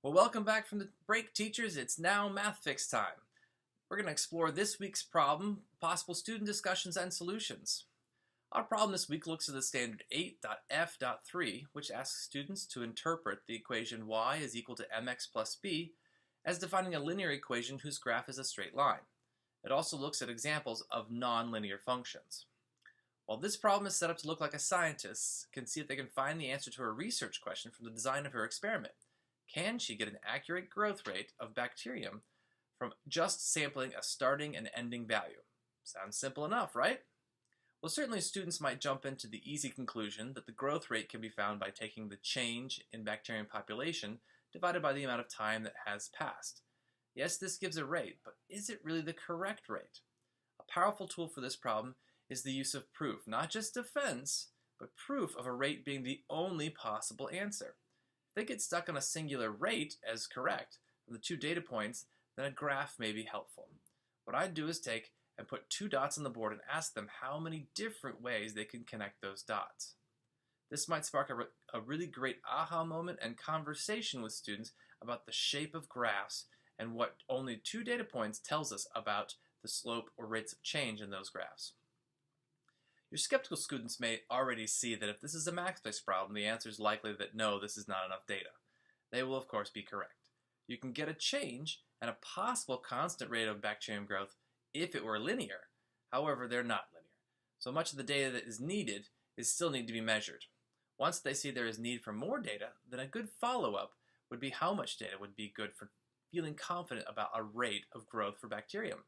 Well, welcome back from the break, teachers. It's now MathFIx time. We're going to explore this week's problem, possible student discussions and solutions. Our problem this week looks at the standard 8.f.3, which asks students to interpret the equation y is equal to mx plus b as defining a linear equation whose graph is a straight line. It also looks at examples of nonlinear functions. While this problem is set up to look like a scientist can see if they can find the answer to a research question from the design of her experiment. Can she get an accurate growth rate of bacterium from just sampling a starting and ending value? Sounds simple enough, right? Well, certainly students might jump into the easy conclusion that the growth rate can be found by taking the change in bacterium population divided by the amount of time that has passed. Yes, this gives a rate, but is it really the correct rate? A powerful tool for this problem is the use of proof, not just defense, but proof of a rate being the only possible answer. If they get stuck on a singular rate as correct from the two data points, then a graph may be helpful. What I'd do is take and put two dots on the board and ask them how many different ways they can connect those dots. This might spark a really great aha moment and conversation with students about the shape of graphs and what only two data points tells us about the slope or rates of change in those graphs. Your skeptical students may already see that if this is a MathFIx problem, the answer is likely that no, this is not enough data. They will of course be correct. You can get a change and a possible constant rate of bacterium growth if it were linear. However, they're not linear. So much of the data that is needed is still need to be measured. Once they see there is need for more data, then a good follow-up would be how much data would be good for feeling confident about a rate of growth for bacterium.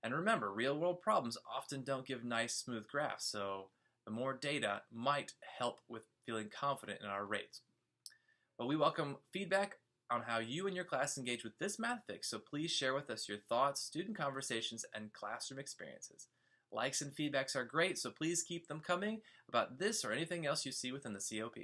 And remember, real-world problems often don't give nice, smooth graphs, so the more data might help with feeling confident in our rates. Well, we welcome feedback on how you and your class engage with this MathFIx, so please share with us your thoughts, student conversations, and classroom experiences. Likes and feedbacks are great, so please keep them coming about this or anything else you see within the COP.